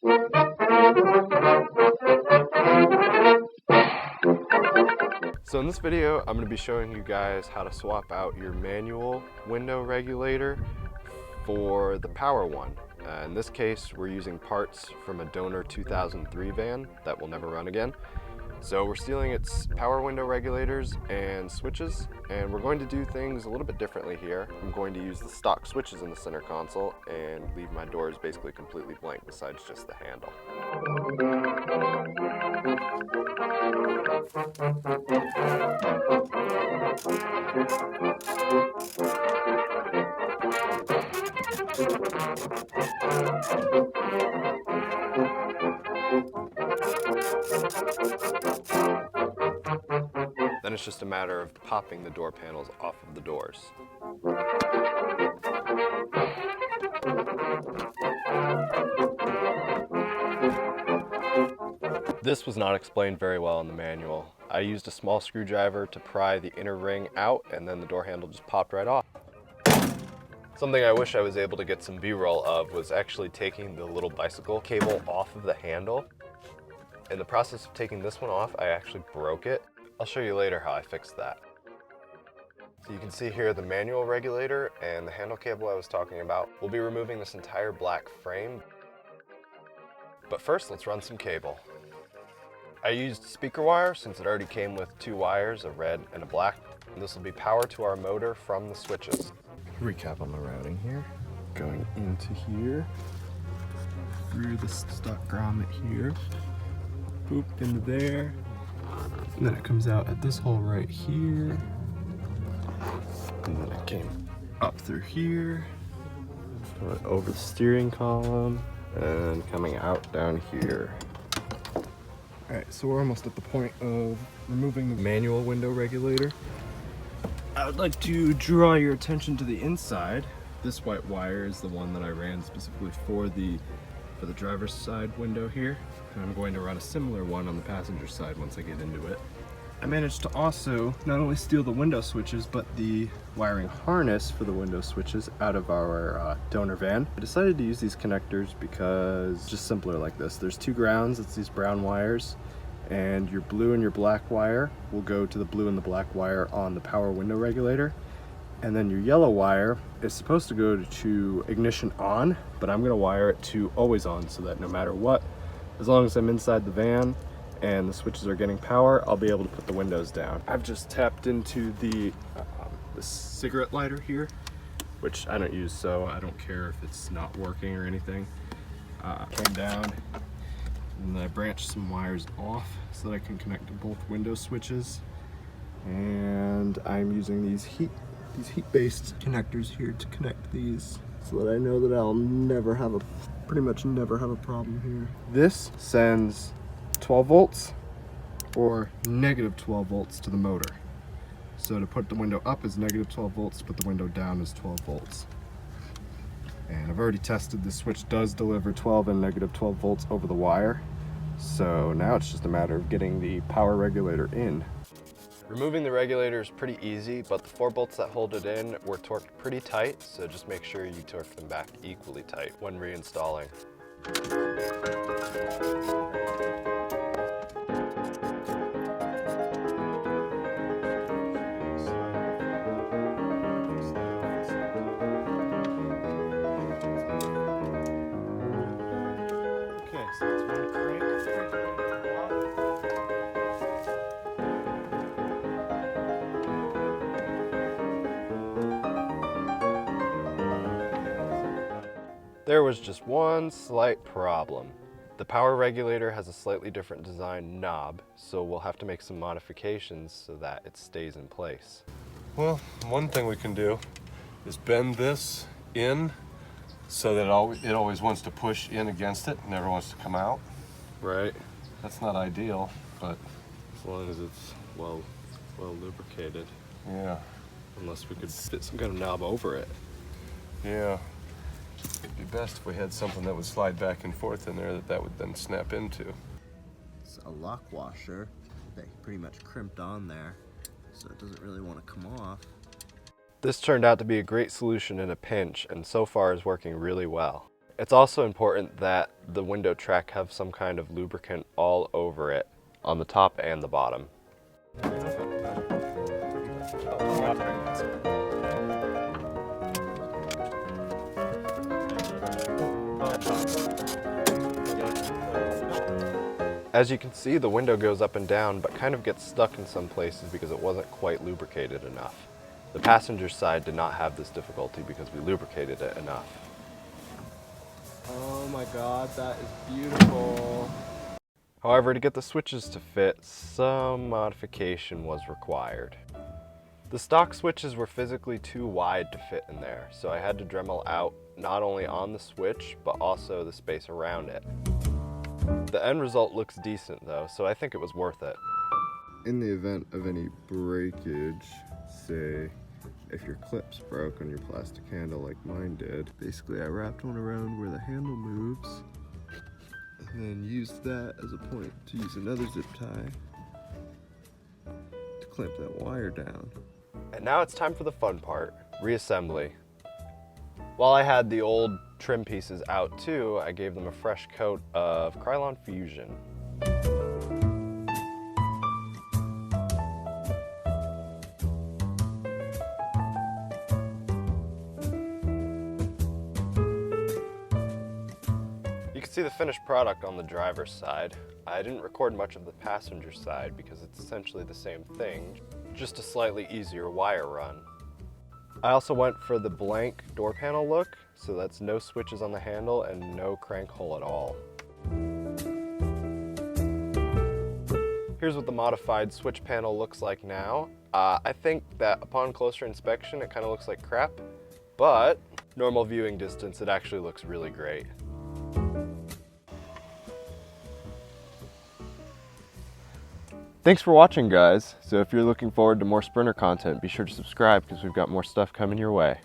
So in this video, I'm going to be showing you guys how to swap out your manual window regulator for the power one. In this case, we're using parts from a donor 2003 van that will never run again. So we're stealing its power window regulators and switches, and we're going to do things a little bit differently here. I'm going to use the stock switches in the center console and leave my doors basically completely blank besides just the handle. Then it's just a matter of popping the door panels off of the doors. This was not explained very well in the manual. I used a small screwdriver to pry the inner ring out, and then the door handle just popped right off. Something I wish I was able to get some B-roll of was actually taking the little bicycle cable off of the handle. In the process of taking this one off, I actually broke it. I'll show you later how I fixed that. So you can see here the manual regulator and the handle cable I was talking about. We'll be removing this entire black frame. But first, let's run some cable. I used speaker wire since it already came with two wires, a red and a black. This will be power to our motor from the switches. Recap on the routing here. Going into here, through the stock grommet here, boop into there, and then it comes out at this hole right here, and then it came up through here, over the steering column, and coming out down here. Alright, so we're almost at the point of removing the manual window regulator. I would like to draw your attention to the inside. This white wire is the one that I ran specifically for the driver's side window here. And I'm going to run a similar one on the passenger side once I get into it. I managed to also not only steal the window switches, but the wiring harness for the window switches out of our donor van. I decided to use these connectors because it's just simpler like this. There's two grounds, it's these brown wires, and your blue and your black wire will go to the blue and the black wire on the power window regulator. And then your yellow wire is supposed to go to ignition on, but I'm gonna wire it to always on so that no matter what, as long as I'm inside the van and the switches are getting power, I'll be able to put the windows down. I've just tapped into the cigarette lighter here, which I don't use, so I don't care if it's not working or anything. Came down, and then I branched some wires off so that I can connect to both window switches. And I'm using these heat-based connectors here to connect these so that I know that I'll pretty much never have a problem here. This sends 12 volts or negative 12 volts to the motor. So to put the window up is negative 12 volts, to put the window down is 12 volts. And I've already tested this switch does deliver 12 and negative 12 volts over the wire. So now it's just a matter of getting the power regulator in. Removing the regulator is pretty easy, but the 4 bolts that hold it in were torqued pretty tight, so just make sure you torque them back equally tight when reinstalling. Okay, so that's one crank. There was just one slight problem. The power regulator has a slightly different design knob, so we'll have to make some modifications so that it stays in place. Well, one thing we can do is bend this in so that it always wants to push in against it, never wants to come out. Right. That's not ideal, but As long as it's well lubricated. yeah. Unless we could fit some kind of knob over it. Yeah. It'd be best if we had something that would slide back and forth in there that would then snap into. It's a lock washer that pretty much crimped on there, so it doesn't really want to come off. This turned out to be a great solution in a pinch, and so far is working really well. It's also important that the window track have some kind of lubricant all over it, on the top and the bottom. As you can see, the window goes up and down, but kind of gets stuck in some places because it wasn't quite lubricated enough. The passenger side did not have this difficulty because we lubricated it enough. Oh my god, that is beautiful. However, to get the switches to fit, some modification was required. The stock switches were physically too wide to fit in there, so I had to Dremel out not only on the switch, but also the space around it. The end result looks decent though, so I think it was worth it. In the event of any breakage, say if your clips broke on your plastic handle like mine did, basically I wrapped one around where the handle moves and then used that as a point to use another zip tie to clamp that wire down. And now it's time for the fun part, reassembly. While I had the old trim pieces out too, I gave them a fresh coat of Krylon Fusion. You can see the finished product on the driver's side. I didn't record much of the passenger side because it's essentially the same thing, just a slightly easier wire run. I also went for the blank door panel look, so that's no switches on the handle and no crank hole at all. Here's what the modified switch panel looks like now. I think that upon closer inspection it kind of looks like crap, but normal viewing distance it actually looks really great. Thanks for watching, guys. So if you're looking forward to more Sprinter content, be sure to subscribe because we've got more stuff coming your way.